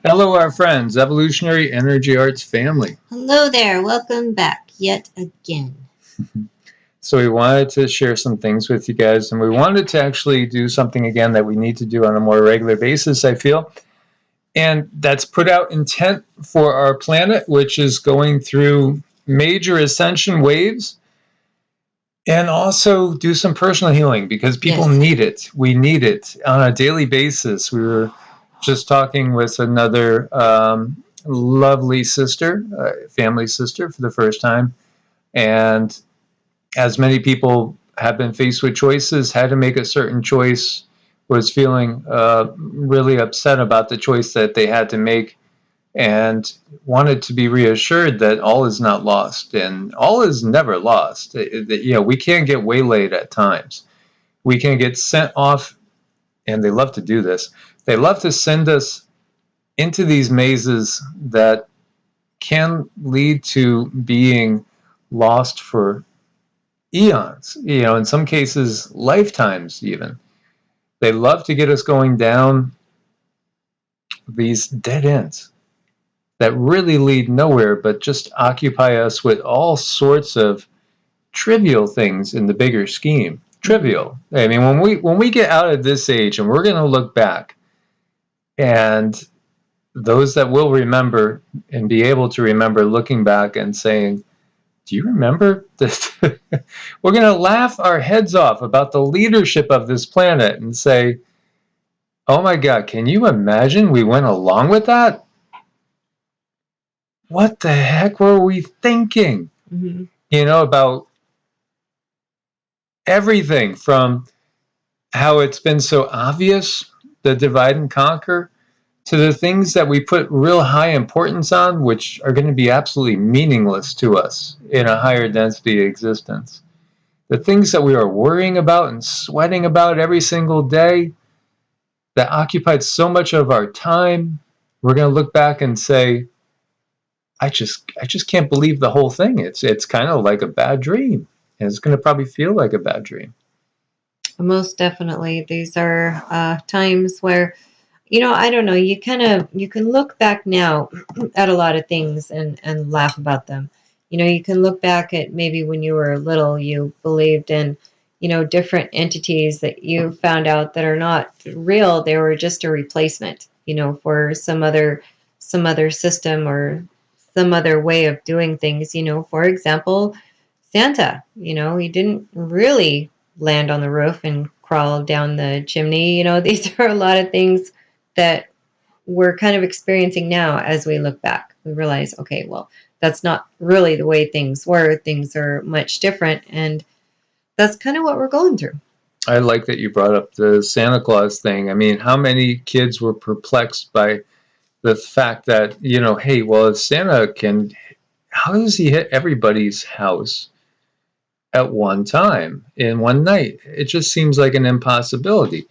Hello, our friends, Evolutionary Energy Arts family. Hello there, welcome back yet again. So we wanted to share some things with you guys, and we wanted to actually do something again that we need to do on a more regular basis, I feel. And that's put out intent for our planet, which is going through major ascension waves, and also do some personal healing because people need it. We need it on a daily basis. We were just talking with another lovely sister, family sister for the first time. And as many people have been faced with choices, had to make a certain choice, was feeling really upset about the choice that they had to make, and wanted to be reassured that all is not lost, and all is never lost. We can get waylaid at times. We can get sent off, and they love to do this. They love to send us into these mazes that can lead to being lost for eons, in some cases, lifetimes even. They love to get us going down these dead ends that really lead nowhere, but just occupy us with all sorts of trivial things in the bigger scheme. Trivial. I mean, when we get out of this age and we're going to look back, and those that will remember and be able to remember looking back and saying, do you remember this? We're going to laugh our heads off about the leadership of this planet and say, oh my God, can you imagine we went along with that? What the heck were we thinking? About everything from how it's been so obvious, the divide and conquer, to the things that we put real high importance on, which are going to be absolutely meaningless to us in a higher density existence. The things that we are worrying about and sweating about every single day that occupied so much of our time, we're going to look back and say, I just can't believe the whole thing. It's kind of like a bad dream. And it's going to probably feel like a bad dream. Most definitely. These are times where, I don't know, you can look back now at a lot of things and laugh about them. You can look back at maybe when you were little, you believed in, different entities that you found out that are not real. They were just a replacement, for some other system or some other way of doing things. For example, Santa, he didn't really land on the roof and crawl down the chimney. These are a lot of things that we're kind of experiencing now as we look back. We realize, okay, well, that's not really the way things were. Things are much different. And that's kind of what we're going through. I like that you brought up the Santa Claus thing. I mean, how many kids were perplexed by the fact that, hey, well, if Santa can, how does he hit everybody's house at one time in one night? It just seems like an impossibility.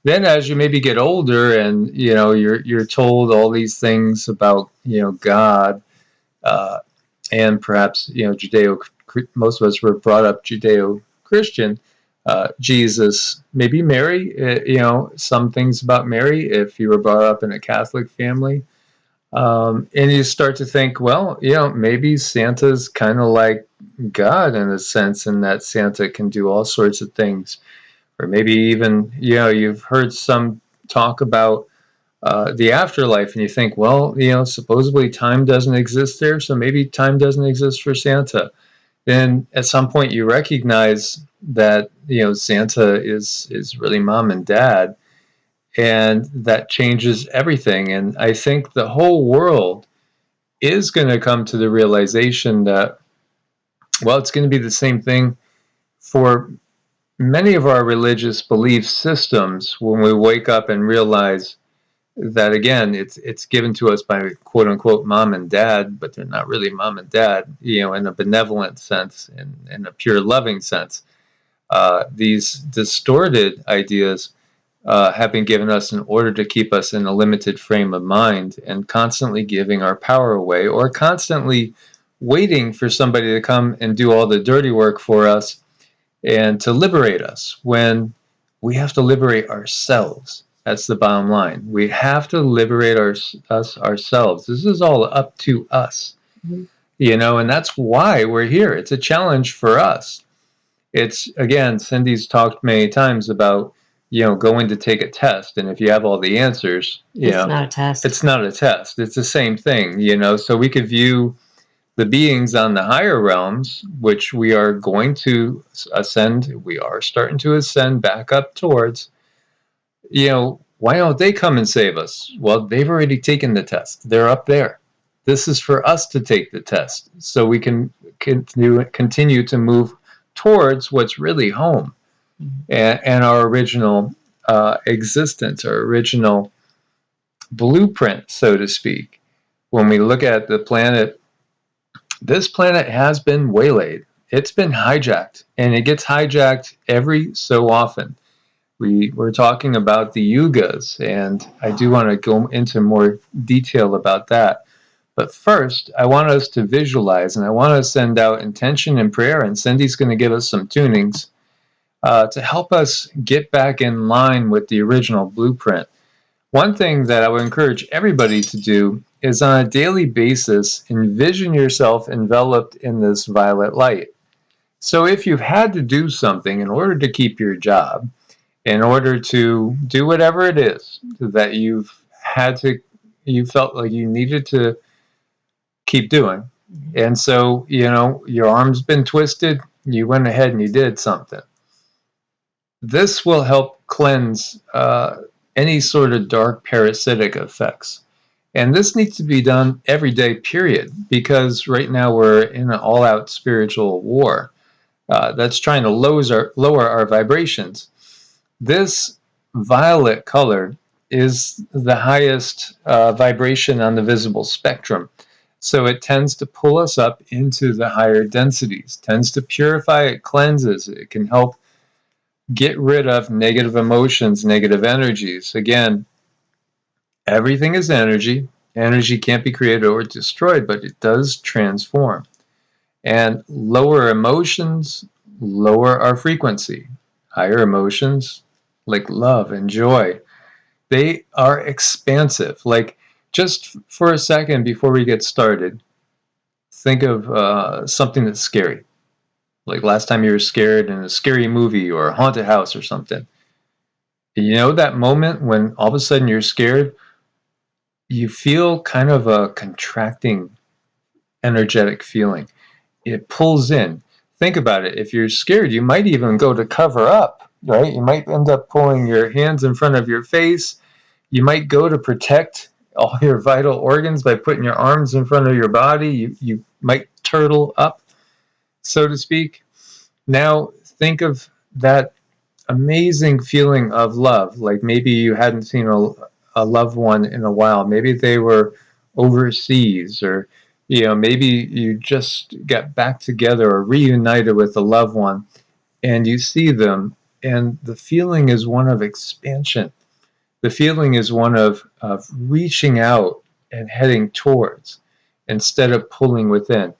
Then as you maybe get older and, you're told all these things about, God, and perhaps, most of us were brought up Judeo-Christian, Jesus, maybe Mary, some things about Mary if you were brought up in a Catholic family. And you start to think, well, maybe Santa's kind of like God in a sense, in that Santa can do all sorts of things. Or maybe even, you've heard some talk about the afterlife, and you think, well, supposedly time doesn't exist there, so maybe time doesn't exist for Santa. Then at some point you recognize that, Santa is really mom and dad, and that changes everything. And I think the whole world is going to come to the realization that, well, it's going to be the same thing for many of our religious belief systems when we wake up and realize that, again, it's given to us by quote unquote mom and dad, but they're not really mom and dad, in a benevolent sense, in a pure loving sense. These distorted ideas have been given us in order to keep us in a limited frame of mind and constantly giving our power away, or constantly waiting for somebody to come and do all the dirty work for us and to liberate us, when we have to liberate ourselves. That's the bottom line. We have to liberate us ourselves. This is all up to us, you know, and that's why we're here. It's a challenge for us. It's, again, Cindy's talked many times about, you know, going to take a test, and if you have all the answers, you It's know, not a test. it's not a test. It's the same thing, you know. So we could view the beings on the higher realms, which we are going to ascend, we are starting to ascend back up towards, you know, why don't they come and save us? Well, they've already taken the test. They're up there. This is for us to take the test so we can continue to move towards what's really home, and our original existence, our original blueprint, so to speak. When we look at the planet, this planet has been waylaid. It's been hijacked, and it gets hijacked every so often. We're talking about the yugas, and I do want to go into more detail about that. But first, I want us to visualize, and I want to send out intention and prayer, and Cindy's going to give us some tunings to help us get back in line with the original blueprint. One thing that I would encourage everybody to do is on a daily basis, envision yourself enveloped in this violet light. So if you've had to do something in order to keep your job, in order to do whatever it is that you felt like you needed to keep doing, and so, you know, your arm's been twisted, you went ahead and you did something. This will help cleanse any sort of dark parasitic effects. And this needs to be done every day, period, because right now we're in an all-out spiritual war that's trying to lower our vibrations. This violet color is the highest vibration on the visible spectrum. So it tends to pull us up into the higher densities, tends to purify, it cleanses, it can help get rid of negative emotions, negative energies. Again, everything is energy. Energy can't be created or destroyed, but it does transform. And lower emotions lower our frequency. Higher emotions, like love and joy, they are expansive. Like, just for a second before we get started, think of something that's scary. Like last time you were scared in a scary movie or a haunted house or something. You know that moment when all of a sudden you're scared? You feel kind of a contracting energetic feeling. It pulls in. Think about it. If you're scared, you might even go to cover up, right? You might end up pulling your hands in front of your face. You might go to protect all your vital organs by putting your arms in front of your body. You might turtle up, so to speak. Now think of that amazing feeling of love. Like maybe you hadn't seen a loved one in a while. Maybe they were overseas, or, you know, maybe you just got back together or reunited with a loved one, and you see them, and the feeling is one of expansion. The feeling is one of reaching out and heading towards instead of pulling within.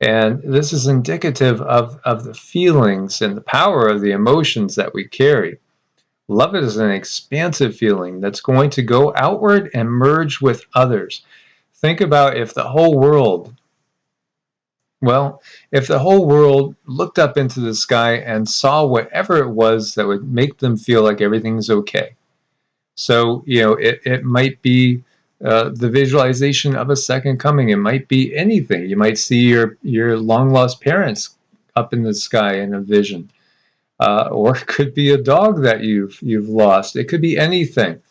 And this is indicative of the feelings and the power of the emotions that we carry. Love is an expansive feeling that's going to go outward and merge with others. Think about if the whole world, well, if the whole world looked up into the sky and saw whatever it was that would make them feel like everything's okay. So, you know, it might be the visualization of a second coming. It might be anything. You might see your long lost parents up in the sky in a vision, or it could be a dog that you've lost. It could be anything.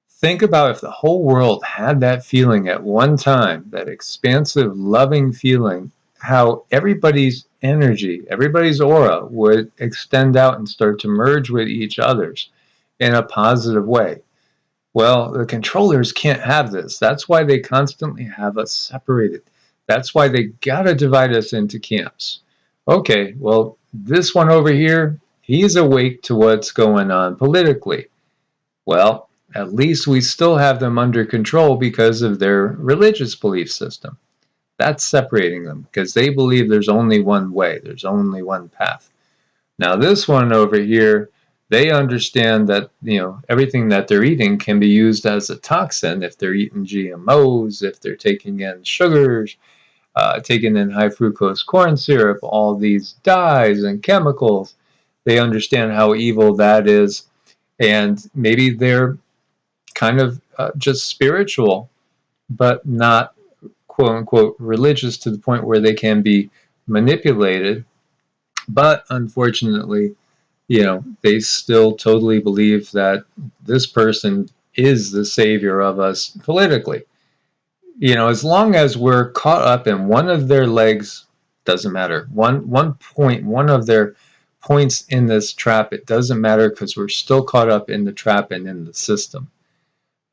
Think about if the whole world had that feeling at one time, that expansive, loving feeling, how everybody's energy, everybody's aura would extend out and start to merge with each other's in a positive way. Well, the controllers can't have this. That's why they constantly have us separated. That's why they gotta divide us into camps. Okay, well, this one over here, he's awake to what's going on politically. Well, at least we still have them under control because of their religious belief system. That's separating them because they believe there's only one way, there's only one path. Now, this one over here, They understand that, everything that they're eating can be used as a toxin if they're eating GMOs, if they're taking in sugars, taking in high fructose corn syrup, all these dyes and chemicals. They understand how evil that is, and maybe they're kind of just spiritual, but not quote unquote religious to the point where they can be manipulated. But unfortunately, they still totally believe that this person is the savior of us politically. As long as we're caught up in one of their legs, doesn't matter. One point, one of their points in this trap, it doesn't matter, because we're still caught up in the trap and in the system.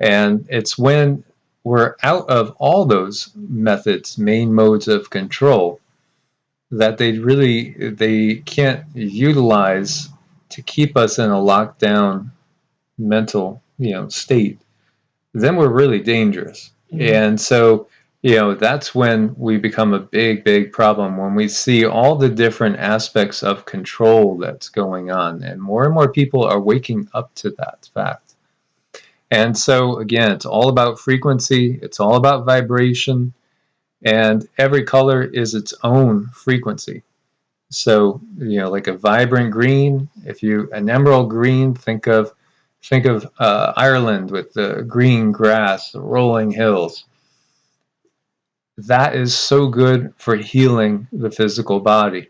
And it's when we're out of all those methods, main modes of control, that they can't utilize to keep us in a lockdown mental state. Then we're really dangerous. And so that's when we become a big problem, when we see all the different aspects of control that's going on, and more people are waking up to that fact. And so again, it's all about frequency, it's all about vibration, and every color is its own frequency. So, like a vibrant green, an emerald green, think of Ireland with the green grass, the rolling hills. That is so good for healing the physical body.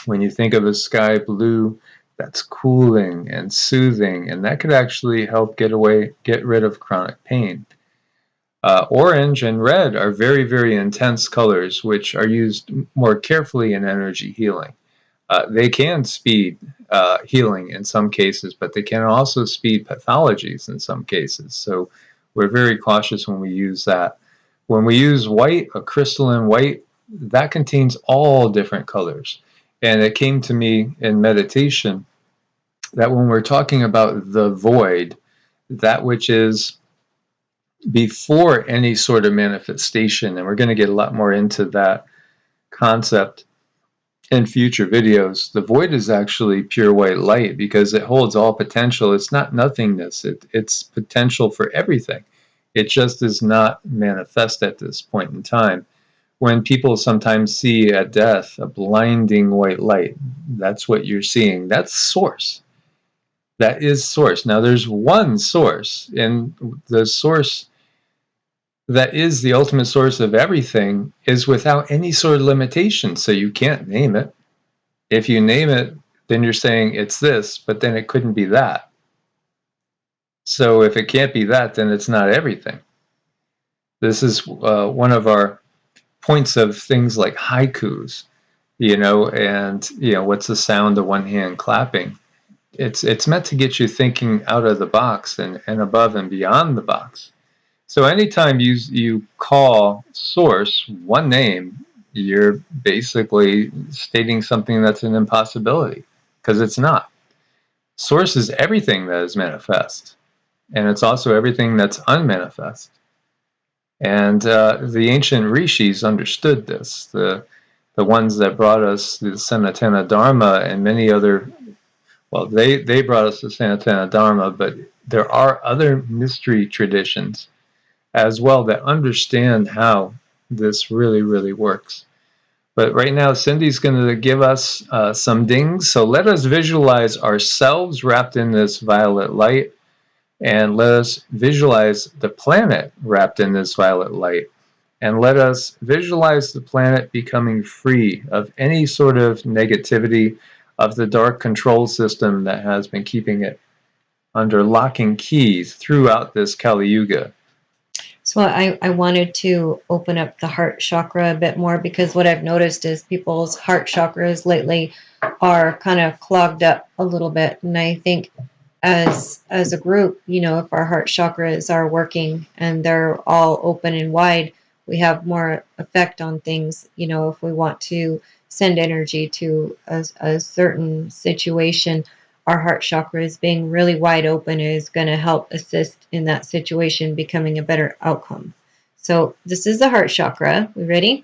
When you think of a sky blue, that's cooling and soothing, and that could actually help get rid of chronic pain. Orange and red are very intense colors, which are used more carefully in energy healing. They can speed healing in some cases, but they can also speed pathologies in some cases. So we're very cautious when we use that. When we use white, a crystalline white, that contains all different colors. And it came to me in meditation that when we're talking about the void, that which is before any sort of manifestation, and we're going to get a lot more into that concept in future videos, the void is actually pure white light, because it holds all potential. It's not nothingness. It's potential for everything. It just is not manifest at this point in time. When people sometimes see at death a blinding white light, that's what you're seeing. That's source. That is source. Now there's one source, and the source that is the ultimate source of everything is without any sort of limitation, so you can't name it. If you name it, then you're saying it's this, but then it couldn't be that. So if it can't be that, then it's not everything. This is one of our points of things like haikus, and what's the sound of one hand clapping? It's meant to get you thinking out of the box and above and beyond the box. So anytime you call source one name, you're basically stating something that's an impossibility, because it's not. Source is everything that is manifest, and it's also everything that's unmanifest. And the ancient rishis understood this. The ones that brought us the Sanatana Dharma and many other, well, they brought us the Sanatana Dharma, but there are other mystery traditions as well that understand how this really works. But right now, Cindy's going to give us some dings. So let us visualize ourselves wrapped in this violet light, and let us visualize the planet wrapped in this violet light. And let us visualize the planet becoming free of any sort of negativity of the dark control system that has been keeping it under lock and keys throughout this Kali Yuga. So I wanted to open up the heart chakra a bit more, because what I've noticed is people's heart chakras lately are kind of clogged up a little bit. And I think as a group, if our heart chakras are working and they're all open and wide, we have more effect on things. If we want to send energy to a certain situation, our heart chakras being really wide open is going to help assist in that situation becoming a better outcome. So this is the heart chakra. We ready?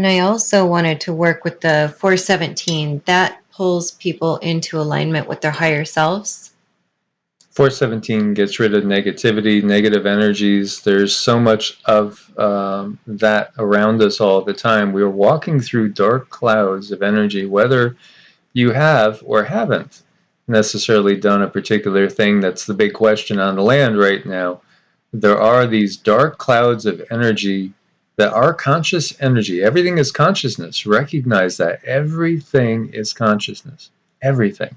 And I also wanted to work with the 417. That pulls people into alignment with their higher selves. 417 gets rid of negativity, negative energies. There's so much of that around us all the time. We're walking through dark clouds of energy, whether you have or haven't necessarily done a particular thing. That's the big question on the land right now. There are these dark clouds of energy that are conscious energy. Everything is consciousness. Recognize that. Everything is consciousness. Everything.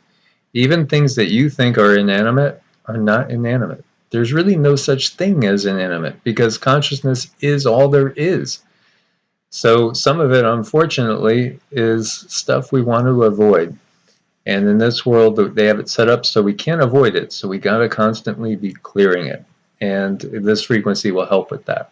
Even things that you think are inanimate are not inanimate. There's really no such thing as inanimate because consciousness is all there is. So some of it, unfortunately, is stuff we want to avoid. And in this world, they have it set up so we can't avoid it. So we got to constantly be clearing it. And this frequency will help with that.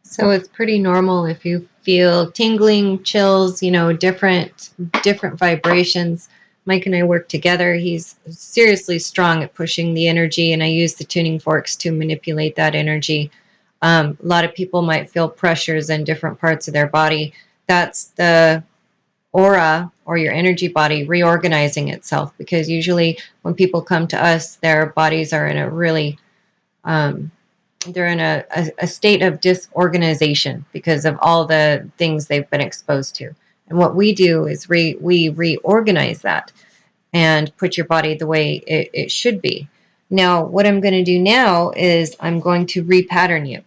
So it's pretty normal if you feel tingling, chills, different vibrations. Mike and I work together. He's seriously strong at pushing the energy, and I use the tuning forks to manipulate that energy. A lot of people might feel pressures in different parts of their body. That's the aura or your energy body reorganizing itself, because usually when people come to us, their bodies are in a really they're in a state of disorganization because of all the things they've been exposed to. And what we do is we reorganize that and put your body the way it should be. Now, what I'm going to do now is I'm going to repattern you.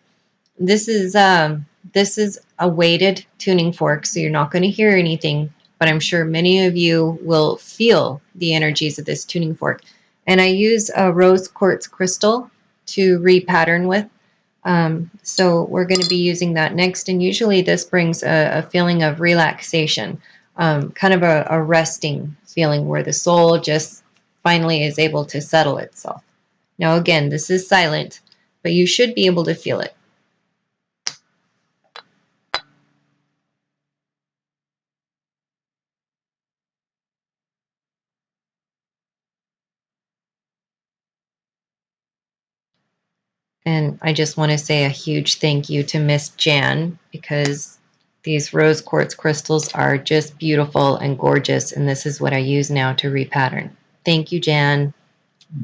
This is a weighted tuning fork, so you're not going to hear anything, but I'm sure many of you will feel the energies of this tuning fork. And I use a rose quartz crystal to repattern with. So we're going to be using that next, and usually this brings a feeling of relaxation, kind of a resting feeling where the soul just finally is able to settle itself. Now, again, this is silent, but you should be able to feel it. And I just want to say a huge thank you to Miss Jan, because these rose quartz crystals are just beautiful and gorgeous, and this is what I use now to repattern. Thank you, Jan.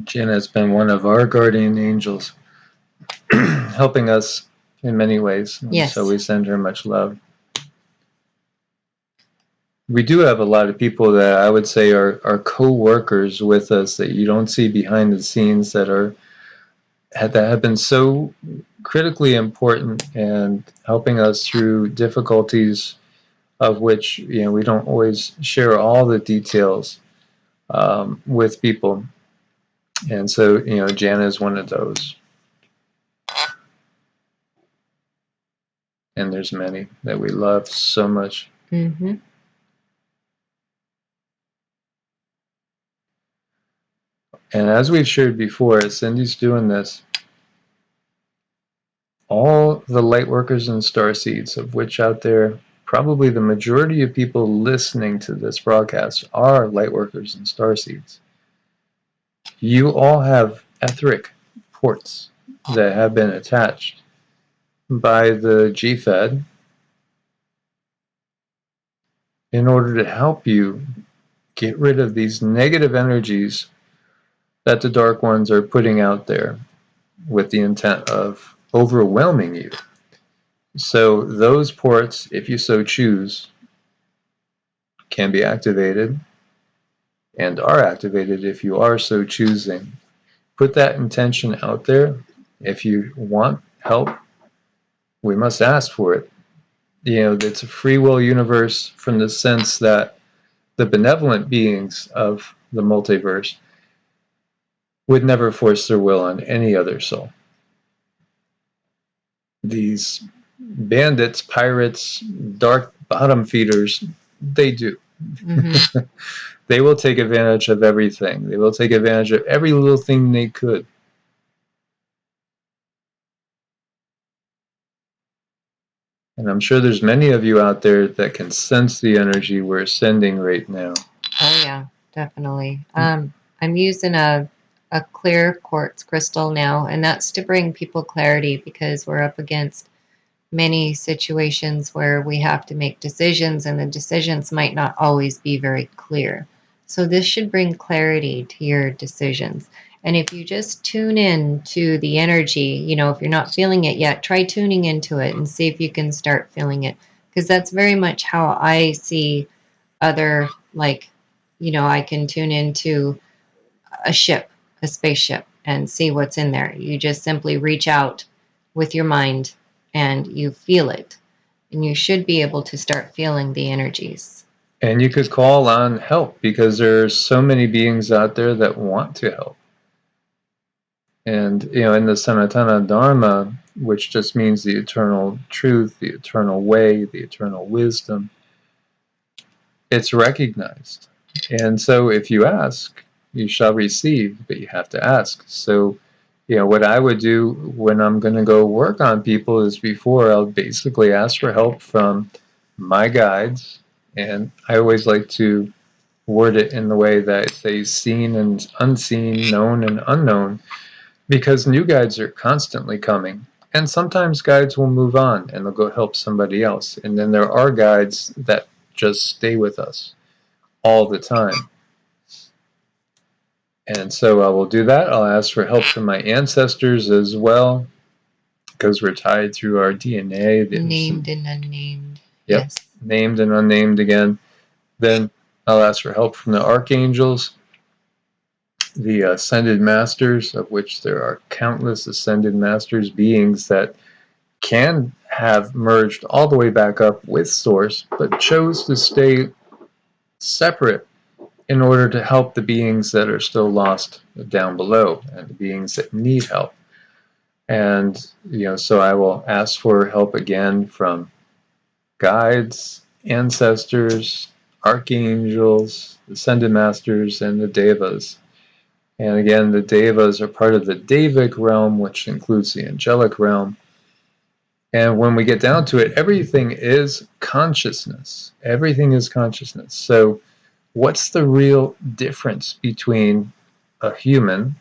Jen has been one of our guardian angels, helping us in many ways. And Yes. so we send her much love. We do have a lot of people that I would say are co-workers with us that you don't see behind the scenes that have been so critically important and helping us through difficulties of which we don't always share all the details with people. And so Jana is one of those. And there's many that we love so much. Mm-hmm. And as we've shared before, as Cindy's doing this, all the light workers and starseeds, of which out there, probably the majority of people listening to this broadcast are light workers and starseeds. You all have etheric ports that have been attached by the GFED in order to help you get rid of these negative energies that the Dark Ones are putting out there with the intent of overwhelming you. So those ports, if you so choose, can be activated and are activated if you are so choosing. Put that intention out there. If you want help, we must ask for it. You know, it's a free will universe from the sense that the benevolent beings of the multiverse would never force their will on any other soul. These bandits, pirates, dark bottom feeders, they do. Mm-hmm. They will take advantage of everything. They will take advantage of every little thing they could. And I'm sure there's many of you out there that can sense the energy we're sending right now. Oh yeah, definitely. I'm using a clear quartz crystal now, and that's to bring people clarity because we're up against many situations where we have to make decisions, and the decisions might not always be very clear. So this should bring clarity to your decisions. And if you just tune in to the energy, you know, if you're not feeling it yet, try tuning into it and see if you can start feeling it. Because that's very much how I see other, like, you know, I can tune into a ship, a spaceship, and see what's in there. You just simply reach out with your mind and you feel it. And you should be able to start feeling the energies. And you could call on help because there's so many beings out there that want to help. And, you know, in the Sanatana Dharma, which just means the eternal truth, the eternal way, the eternal wisdom, it's recognized. And so if you ask, you shall receive, but you have to ask. So, you know, what I would do when I'm going to go work on people is before I'll basically ask for help from my guides. And I always like to word it in the way that I say seen and unseen, known and unknown, because new guides are constantly coming. And sometimes guides will move on and they'll go help somebody else. And then there are guides that just stay with us all the time. And so I will do that. I'll ask for help from my ancestors as well, because we're tied through our DNA. Named and unnamed. Yep, Yes. named and unnamed again. Then I'll ask for help from the archangels, the ascended masters, of which there are countless ascended masters, beings that can have merged all the way back up with Source, but chose to stay separate in order to help the beings that are still lost down below and the beings that need help. And, you know, so I will ask for help again from guides, ancestors, archangels, ascended masters, and the devas. And again, the devas are part of the Devic realm, which includes the angelic realm. And when we get down to it, everything is consciousness. Everything is consciousness. So what's the real difference between a human,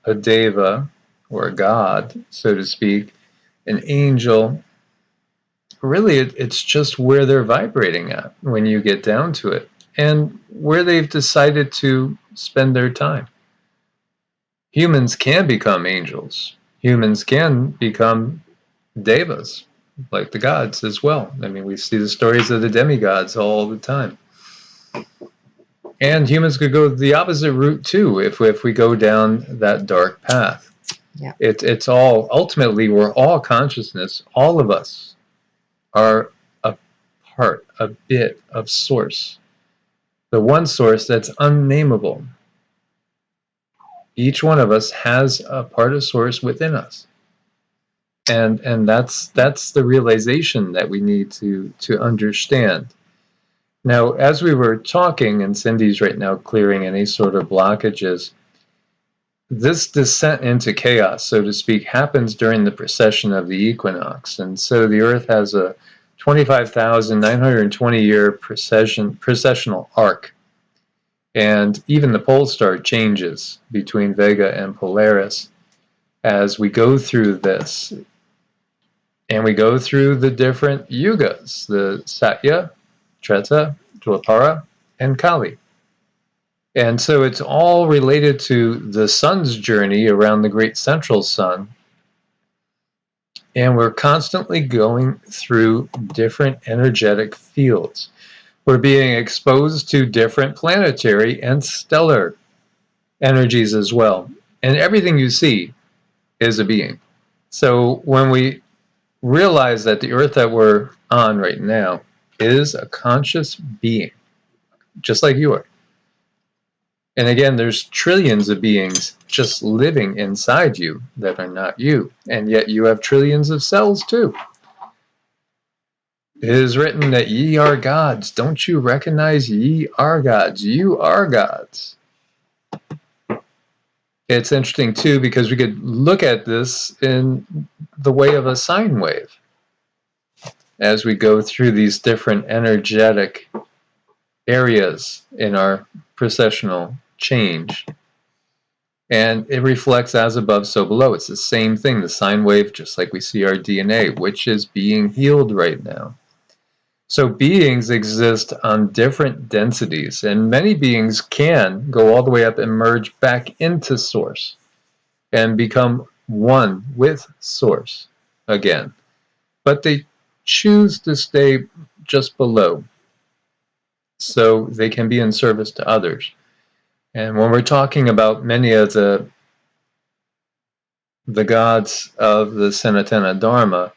a deva, or a god, so to speak, an angel? Really, it's just where they're vibrating at when you get down to it, and where they've decided to spend their time. Humans can become angels. Humans can become devas, like the gods as well. I mean, we see the stories of the demigods all the time. And humans could go the opposite route too if we go down that dark path. Yeah. It's all, ultimately, we're all consciousness. All of us are a part, a bit of Source. The one Source that's unnameable. Each one of us has a part of Source within us. And that's the realization that we need to understand. Now, as we were talking, and Cindy's right now clearing any sort of blockages, this descent into chaos, so to speak, happens during the precession of the equinox. And so the Earth has a 25,920 year precessional arc. And even the pole star changes between Vega and Polaris as we go through this. And we go through the different yugas, the Satya, Treta, Dwapara, and Kali. And so it's all related to the sun's journey around the great central sun. And we're constantly going through different energetic fields. We're being exposed to different planetary and stellar energies as well. And everything you see is a being. So when we realize that the earth that we're on right now is a conscious being, just like you are. And again, there's trillions of beings just living inside you that are not you. And yet you have trillions of cells too. It is written that ye are gods. Don't you recognize ye are gods? You are gods. It's interesting too because we could look at this in the way of a sine wave as we go through these different energetic areas in our processional change. And it reflects as above, so below. It's the same thing, the sine wave, just like we see our DNA, which is being healed right now. So beings exist on different densities, and many beings can go all the way up and merge back into Source and become one with Source again. But they choose to stay just below so they can be in service to others. And when we're talking about many of the gods of the Sanatana Dharma,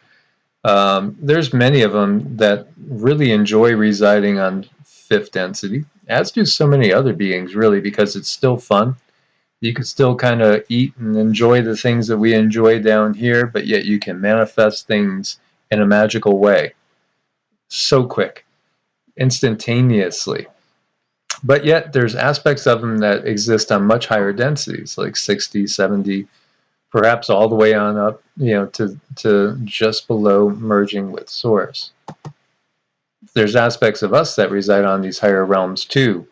there's many of them that really enjoy residing on fifth density, as do so many other beings, really, because it's still fun. You can still kind of eat and enjoy the things that we enjoy down here, but yet you can manifest things in a magical way. So quick, instantaneously. But yet there's aspects of them that exist on much higher densities, like 60, 70, perhaps all the way on up, to just below merging with Source. There's aspects of us that reside on these higher realms too.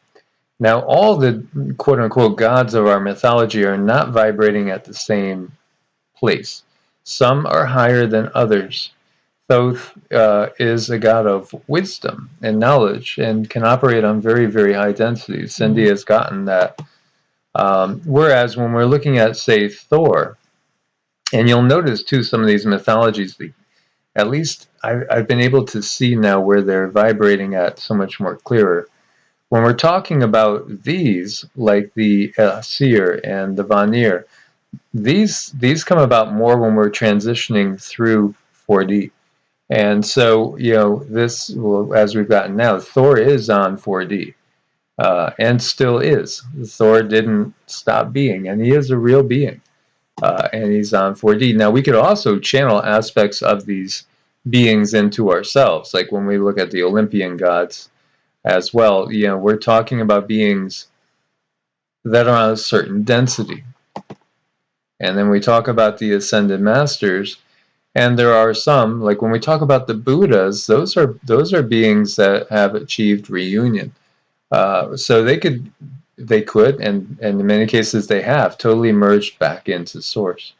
Now, all the quote-unquote gods of our mythology are not vibrating at the same place. Some are higher than others. Thoth is a god of wisdom and knowledge and can operate on very, very high densities. Cindy has gotten that. Whereas when we're looking at, say, Thor, and you'll notice too, some of these mythologies, at least I've been able to see now where they're vibrating at so much more clearer. When we're talking about these, like the Seer and the Vanir, these come about more when we're transitioning through 4D. And so, this, well, as we've gotten now, Thor is on 4D, and still is. Thor didn't stop being, and he is a real being, and he's on 4D. Now, we could also channel aspects of these beings into ourselves, like when we look at the Olympian gods as well. We're talking about beings that are on a certain density. And then we talk about the ascended masters, and there are some, like when we talk about the Buddhas, those are beings that have achieved reunion. So they could, and in many cases they have totally merged back into Source.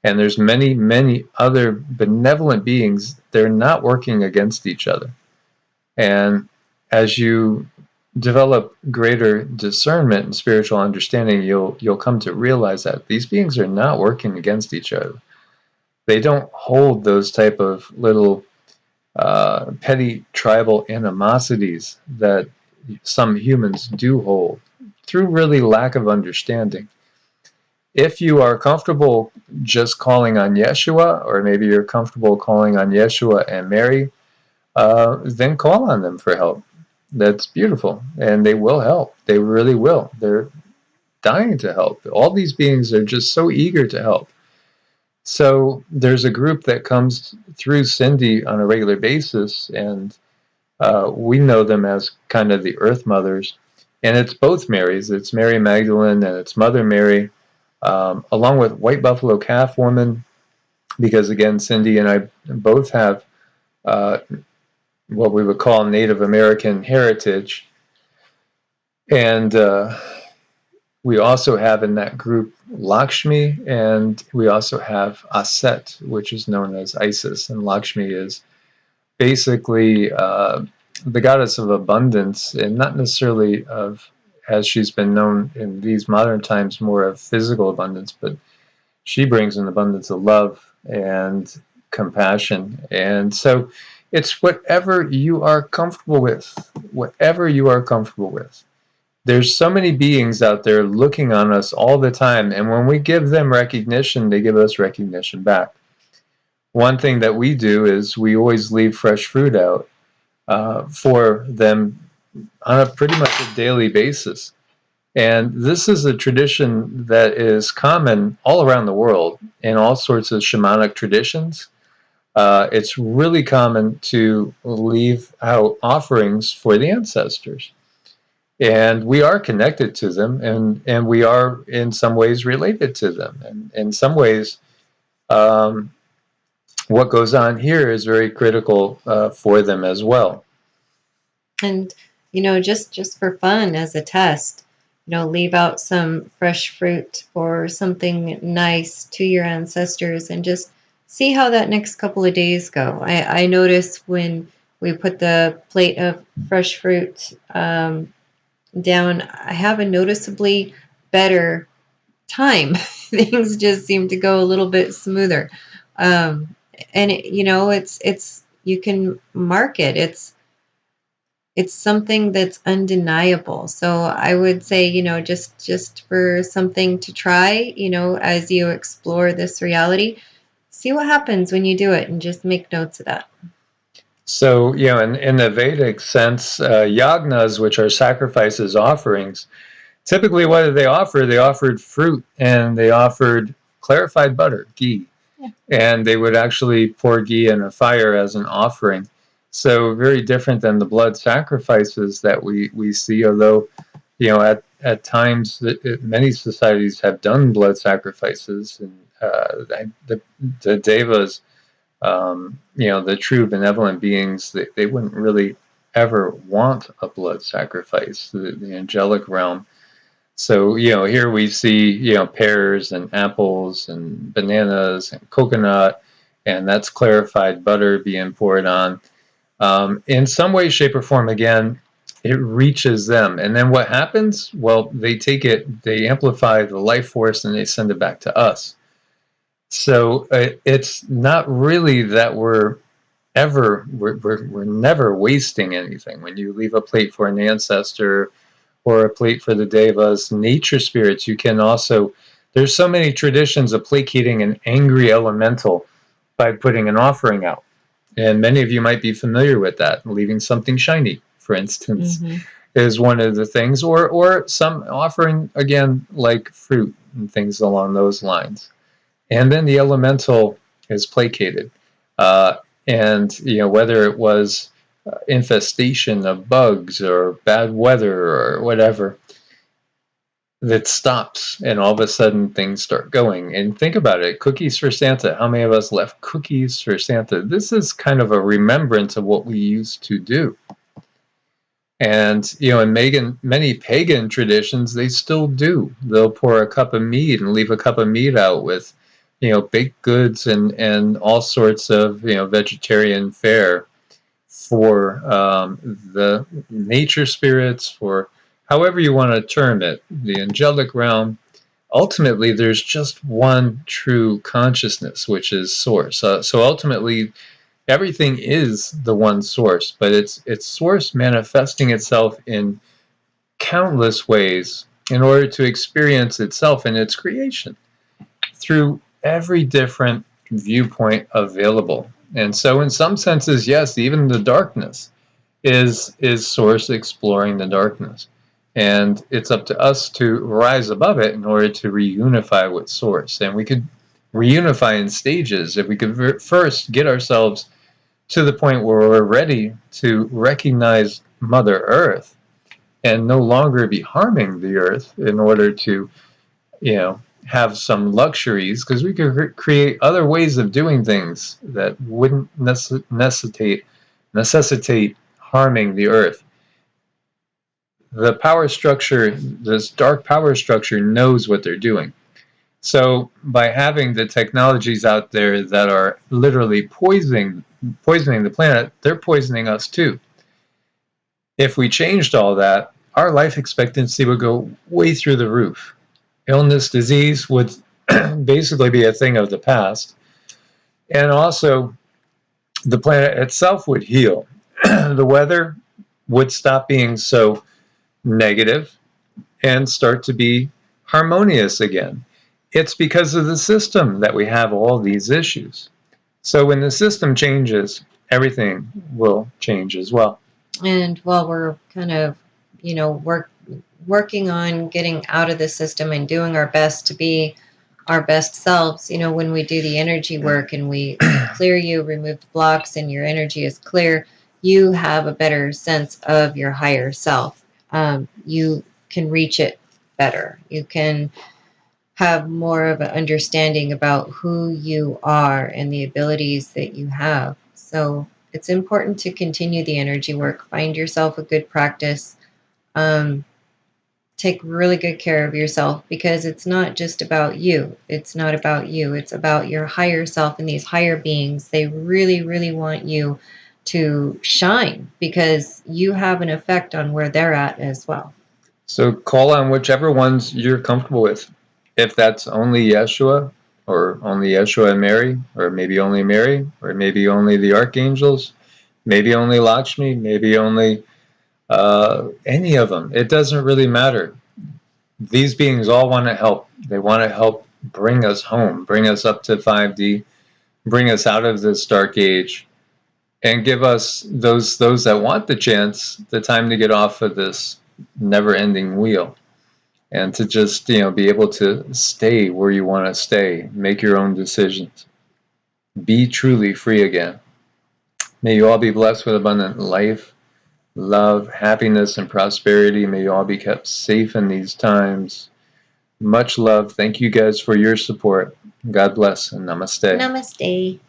And there's many, many other benevolent beings. They're not working against each other. And as you develop greater discernment and spiritual understanding, you'll come to realize that these beings are not working against each other. They don't hold those type of little petty tribal animosities that some humans do hold through really lack of understanding. If you are comfortable just calling on Yeshua, or maybe you're comfortable calling on Yeshua and Mary, then call on them for help. That's beautiful, and they will help. They really will. They're dying to help. All these beings are just so eager to help. So there's a group that comes through Cindy on a regular basis, and we know them as kind of the Earth Mothers. And it's both Marys. It's Mary Magdalene and it's Mother Mary, along with White Buffalo Calf Woman, because again, Cindy and I both have what we would call Native American heritage. And we also have in that group Lakshmi, and we also have Aset, which is known as Isis. And Lakshmi is basically the goddess of abundance, and not necessarily of, as she's been known in these modern times, more of physical abundance, but she brings an abundance of love and compassion. And so it's whatever you are comfortable with, whatever you are comfortable with. There's so many beings out there looking on us all the time, and when we give them recognition, they give us recognition back. One thing that we do is we always leave fresh fruit out for them on a pretty much a daily basis. And this is a tradition that is common all around the world in all sorts of shamanic traditions. It's really common to leave out offerings for the ancestors. And we are connected to them, and we are in some ways related to them. And in some ways, um, what goes on here is very critical for them as well. And, just for fun as a test, leave out some fresh fruit or something nice to your ancestors and just see how that next couple of days go. I notice when we put the plate of fresh fruit down, I have a noticeably better time. Things just seem to go a little bit smoother. Um, and it's you can mark it. It's something that's undeniable. So I would say, just for something to try, as you explore this reality, see what happens when you do it and just make notes of that. So, in the Vedic sense, yagnas, which are sacrifices, offerings, typically what did they offer? They offered fruit and they offered clarified butter, ghee. Yeah. And they would actually pour ghee in a fire as an offering. So very different than the blood sacrifices that we see, although, at times many societies have done blood sacrifices, and the devas, the true benevolent beings, they wouldn't really ever want a blood sacrifice, the angelic realm. So, here we see, pears and apples and bananas and coconut, and that's clarified butter being poured on. In some way, shape, or form, again, it reaches them. And then what happens? Well, they take it, they amplify the life force, and they send it back to us. So it's not really that we're never wasting anything. When you leave a plate for an ancestor or a plate for the devas, nature spirits, you can also, there's so many traditions of placating an angry elemental by putting an offering out. And many of you might be familiar with that. Leaving something shiny, for instance, is one of the things, or some offering, again, like fruit and things along those lines. And then the elemental is placated. And, whether it was infestation of bugs or bad weather or whatever, that stops, and all of a sudden things start going. And think about it, cookies for Santa. How many of us left cookies for Santa? This is kind of a remembrance of what we used to do. And, in many pagan traditions, they still do. They'll pour a cup of mead and leave a cup of mead out with, baked goods and all sorts of, vegetarian fare for the nature spirits, for however you want to term it, the angelic realm. Ultimately, there's just one true consciousness, which is source. So ultimately, everything is the one source, but it's source manifesting itself in countless ways in order to experience itself in its creation through every different viewpoint available. And so in some senses, yes, even the darkness is source exploring the darkness. And it's up to us to rise above it in order to reunify with source. And we could reunify in stages if we could first get ourselves to the point where we're ready to recognize Mother Earth and no longer be harming the Earth in order to, have some luxuries, because we could create other ways of doing things that wouldn't necessitate harming the Earth. The power structure, this dark power structure, knows what they're doing. So by having the technologies out there that are literally poisoning the planet, they're poisoning us too. If we changed all that, our life expectancy would go way through the roof. Illness, disease would basically be a thing of the past. And also, the planet itself would heal. The weather would stop being so negative and start to be harmonious again. It's because of the system that we have all these issues. So when the system changes, everything will change as well. And while we're kind of, working on getting out of the system and doing our best to be our best selves, when we do the energy work and we clear you, remove the blocks, and your energy is clear, you have a better sense of your higher self. You can reach it better. You can have more of an understanding about who you are and the abilities that you have. So it's important to continue the energy work. Find yourself a good practice. Um, Take really good care of yourself, because it's not just about you. It's not about you. It's about your higher self and these higher beings. They really, really want you to shine, because you have an effect on where they're at as well. So call on whichever ones you're comfortable with. If that's only Yeshua, or only Yeshua and Mary, or maybe only Mary, or maybe only the archangels, maybe only Lakshmi, maybe only any of them. It doesn't really matter. These beings all want to help. They want to help bring us home, bring us up to 5D, bring us out of this dark age, and give us those that want the chance the time to get off of this never-ending wheel, and to just be able to stay where you want to stay, make your own decisions, be truly free again. May you all be blessed with abundant life, love, happiness, and prosperity. May you all be kept safe in these times. Much love. Thank you guys for your support. God bless and namaste. Namaste.